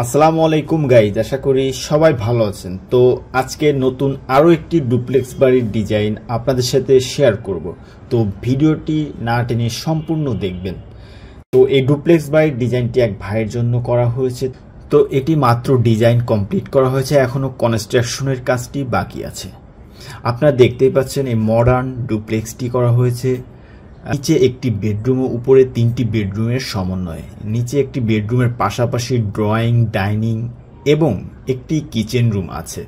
আসসালামু আলাইকুম গাইজ, আশা করি সবাই ভালো আছেন। তো আজকে নতুন আরও একটি ডুপ্লেক্স বাড়ির ডিজাইন আপনাদের সাথে শেয়ার করব। তো ভিডিওটি না টেনে সম্পূর্ণ দেখবেন। তো এই ডুপ্লেক্স বাড়ির ডিজাইনটি এক ভাইয়ের জন্য করা হয়েছে। তো এটি মাত্র ডিজাইন কমপ্লিট করা হয়েছে, এখনও কনস্ট্রাকশনের কাজটি বাকি আছে। আপনারা দেখতেই পাচ্ছেন এই মডার্ন ডুপ্লেক্সটি করা হয়েছে। নিচে একটি বেডরুম ও উপরে 3টি বেডরুমের সমন্বয়ে। নিচে একটি বেডরুমের পাশাপাশি ড্রয়িং, ডাইনিং এবং একটি কিচেন রুম আছে।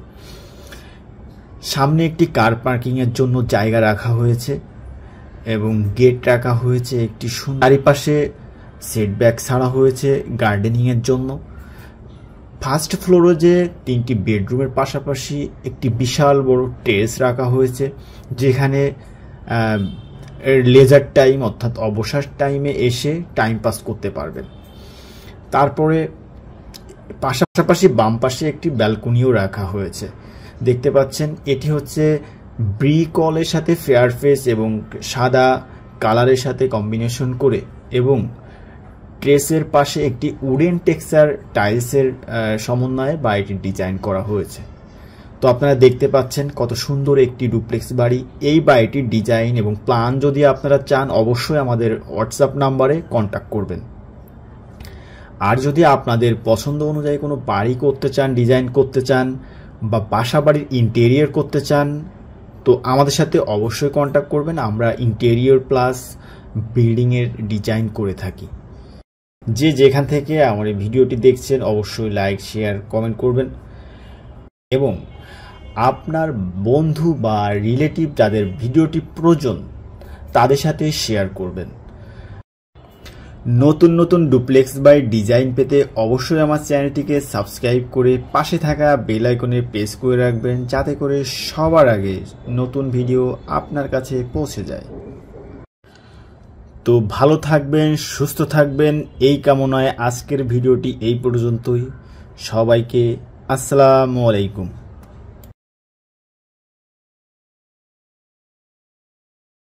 সামনে একটি কার পার্কিং এর জন্য জায়গা রাখা হয়েছে এবং গেট রাখা হয়েছে একটি সুন্দর। চারিপাশে সেটব্যাক ছাড়া হয়েছে গার্ডেনিং এর জন্য। ফার্স্ট ফ্লোরে যে 3টি বেডরুমের পাশাপাশি একটি বিশাল বড় টেরেস রাখা হয়েছে, যেখানে লেজার টাইম অর্থাৎ অবসর টাইমে এসে টাইম পাস করতে পারবেন। তারপরে পাশাপাশি বাম পাশে একটি ব্যালকনিও রাখা হয়েছে। দেখতে পাচ্ছেন এটি হচ্ছে ব্রিক ওয়ালের সাথে ফেয়ার ফেস এবং সাদা কালারের সাথে কম্বিনেশন করে, এবং ট্রেসের পাশে একটি উডেন টেক্সচার টাইলসের সমন্বয়ে বাড়িটি ডিজাইন করা হয়েছে। তো আপনারা দেখতে পাচ্ছেন কত সুন্দর একটি ডুপ্লেক্স বাড়ি। এই বাড়িটির ডিজাইন এবং প্ল্যান যদি আপনারা চান, অবশ্যই আমাদের হোয়াটসঅ্যাপ নাম্বারে কন্ট্যাক্ট করবেন। আর যদি আপনাদের পছন্দ অনুযায়ী কোনো বাড়ি করতে চান, ডিজাইন করতে চান বা বাসা বাড়ির ইন্টেরিয়র করতে চান, তো আমাদের সাথে অবশ্যই কন্ট্যাক্ট করবেন। আমরা ইন্টেরিয়র প্লাস বিল্ডিংয়ের ডিজাইন করে থাকি। যে যেখান থেকে আমার এই ভিডিওটি দেখছেন, অবশ্যই লাইক, শেয়ার, কমেন্ট করবেন এবং আপনার বন্ধু বা রিলেটিভ যাদের ভিডিওটি প্রয়োজন তাদের সাথে শেয়ার করবেন। নতুন নতুন ডুপ্লেক্স বাড়ির ডিজাইন পেতে অবশ্যই আমার চ্যানেলটিকে সাবস্ক্রাইব করে পাশে থাকা বেল আইকনে প্রেস করে রাখবেন, যাতে করে সবার আগে নতুন ভিডিও আপনার কাছে পৌঁছে যায়। তো ভালো থাকবেন, সুস্থ থাকবেন, এই কামনায় আজকের ভিডিওটি এই পর্যন্তই। সবাইকে আসসালামু আলাইকুম।